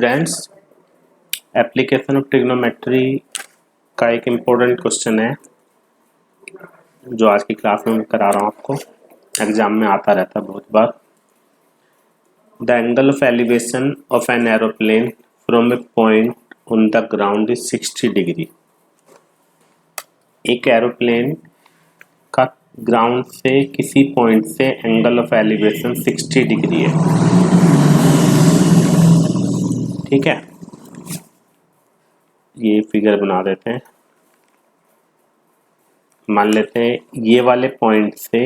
Friends, application of trigonometry का एक important question है जो आज की क्लास में मैं करा रहा हूँ आपको। एग्जाम में आता रहता है बहुत बार। The angle of elevation of an aeroplane from a point on the ground is 60 degree. एक एरोप्लेन का ग्राउंड से किसी पॉइंट से एंगल ऑफ एलिवेशन 60 डिग्री है। ठीक है, ये फिगर बना देते हैं। मान लेते हैं ये वाले पॉइंट से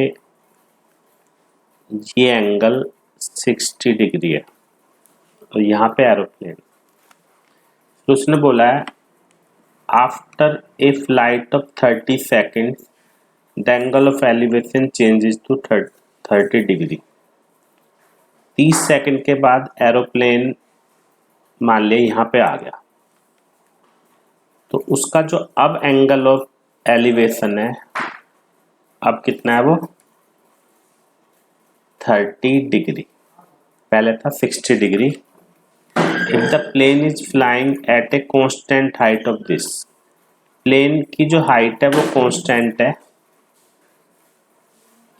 ये एंगल 60 डिग्री है और यहाँ पे एरोप्लेन। तो उसने बोला है after a flight of 30 seconds the angle of elevation changes to 30 degree. 30 second के बाद एरोप्लेन मान लिया यहाँ पे आ गया, तो उसका जो अब एंगल ऑफ एलिवेशन है अब कितना है, वो 30 डिग्री। पहले था 60 degree. If the plane is flying at a constant height of this, plane की जो हाइट है वो कांस्टेंट है।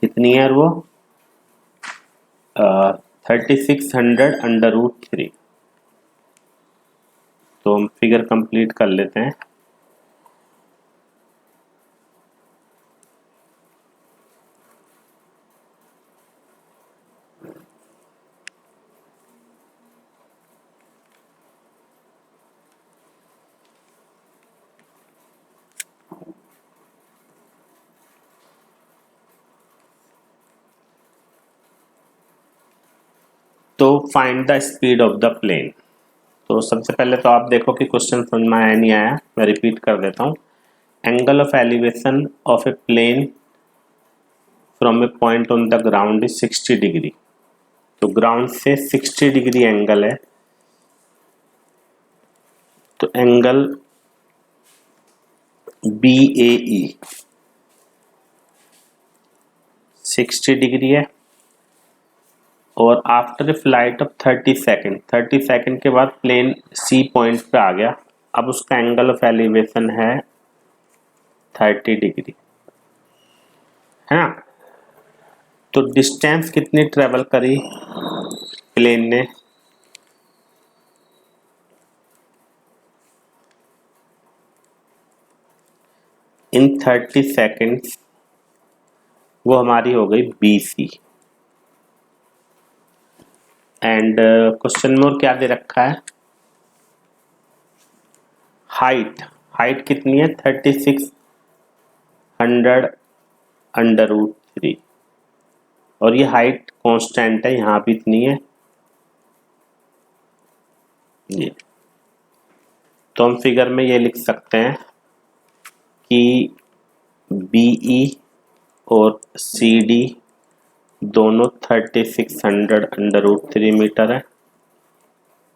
कितनी है वो 3600 √3। तो हम फिगर कंप्लीट कर लेते हैं। तो find the speed of the plane. तो सबसे पहले तो आप देखो कि क्वेश्चन समझ में आया नहीं आया। मैं रिपीट कर देता हूँ। Angle of elevation of a plane from a point on the ground is 60 degree. तो ग्राउंड से 60 डिग्री एंगल है, तो एंगल BAE 60 डिग्री है। और after a flight of 30 second के बाद प्लेन C पॉइंट पे आ गया। अब उसका एंगल ऑफ एलिवेशन है 30 डिग्री, है ना। तो डिस्टेंस कितनी ट्रेवल करी प्लेन ने, इन 30 सेकेंड्स, वो हमारी हो गई BC। एंड क्वेश्चन में और क्या दे रखा है, हाइट कितनी है 3600 √3। और ये हाइट कांस्टेंट है, यहाँ भी इतनी है ये। तो हम फिगर में ये लिख सकते हैं कि BE और CD दोनों 3600 √3 मीटर है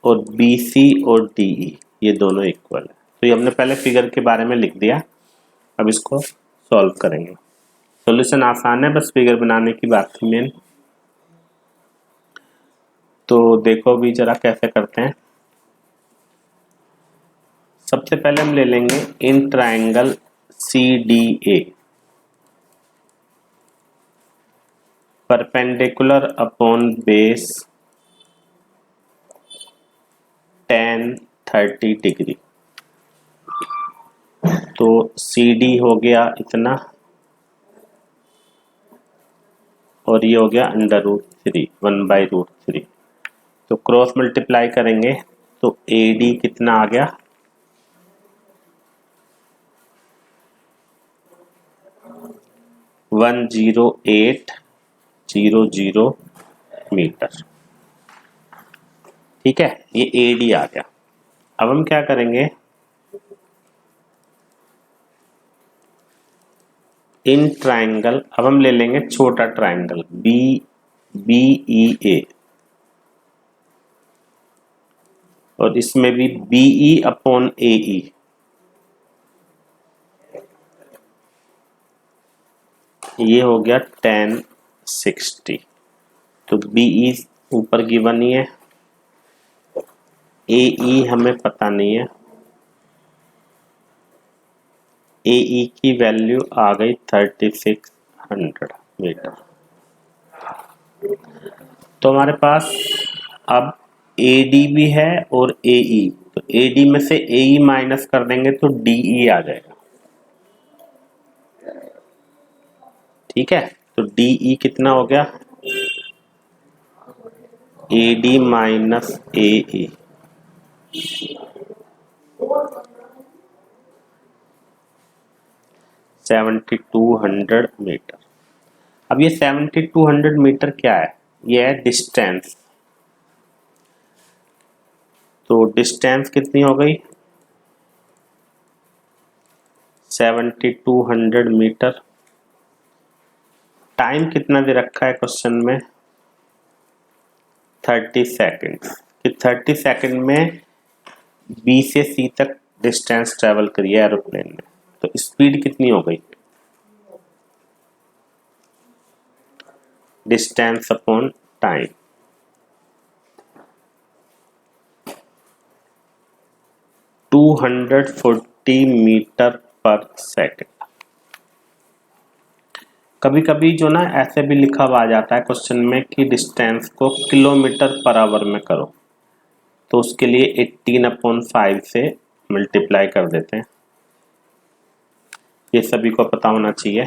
और BC और DE ये दोनों इक्वल है। तो ये हमने पहले फिगर के बारे में लिख दिया। अब इसको सॉल्व करेंगे। सॉल्यूशन आसान है, बस फिगर बनाने की बात थी मेन। तो देखो भी जरा कैसे करते हैं। सबसे पहले हम ले लेंगे in triangle CDA perpendicular upon base tan 30 degree. तो CD हो गया इतना और ये हो गया √3 1/√3। तो क्रॉस मल्टीप्लाई करेंगे तो AD कितना आ गया 10800 मीटर। ठीक है, ये AD आ गया। अब हम क्या करेंगे, इन ट्रायंगल, अब हम ले लेंगे छोटा ट्रायंगल BEA और इसमें भी BE अपॉन AE। ये हो गया tan 60। तो BE ऊपर गिवन ही है AE हमें पता नहीं है, AE की वैल्यू आ गई 3600 मीटर। तो हमारे पास अब AD भी है और AE, तो AD में से AE माइनस कर देंगे तो DE आ जाएगा। ठीक है, तो DE कितना हो गया, AD माइनस AE, $7200 मीटर। अब ये 7200 मीटर क्या है, ये है डिस्टेंस। तो डिस्टेंस कितनी हो गई, 7200 मीटर। टाइम कितना दे रखा है क्वेश्चन में, 30 सेकेंड, कि 30 सेकेंड में B से C तक डिस्टेंस ट्रेवल करी है एरोप्लेन ने। तो स्पीड कितनी हो गई, distance upon time, to 240 metre per second. कभी कभी जो ना ऐसे भी लिखा हुआ आ जाता है क्वेश्चन में कि डिस्टेंस को किलोमीटर पर आवर में करो, तो उसके लिए 18/5 से मल्टीप्लाई कर देते हैं। ये सभी को पता होना चाहिए।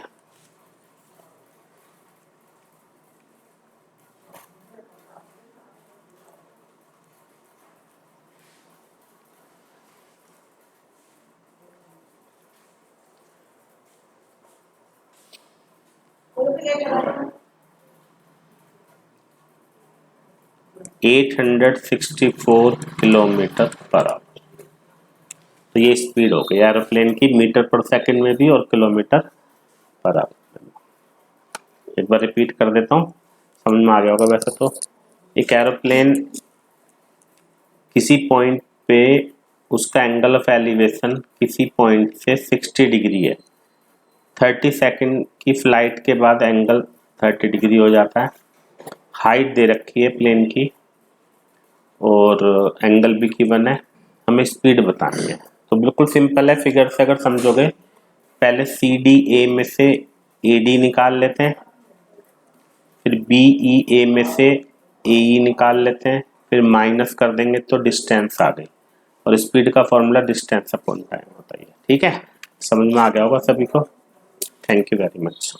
At 864 kilometre per hour. तो ये स्पीड हो गई एरोप्लेन की मीटर पर सेकंड में भी और किलोमीटर पर आवर में। एक बार रिपीट कर देता हूँ, समझ में आ गया होगा वैसे तो। एक एरोप्लेन किसी पॉइंट पे उसका एंगल ऑफ एलिवेशन किसी पॉइंट से 60 डिग्री है, 30 सेकंड की फ्लाइट के बाद एंगल 30 डिग्री हो जाता है। हाइट दे रखी है प्लेन की और एंगल भी गिवन है, हमें स्पीड बतानी है। तो बिल्कुल सिंपल है, फिगर से अगर समझोगे, पहले CDA में से AD निकाल लेते हैं, फिर BEA में से AE निकाल लेते हैं, फिर माइनस कर देंगे तो डिस्टेंस आ गई, और स्पीड का फॉर्मूला डिस्टेंस अपॉन टाइम होता है। ठीक है, समझ में आ गया होगा सभी को। Thank you very much.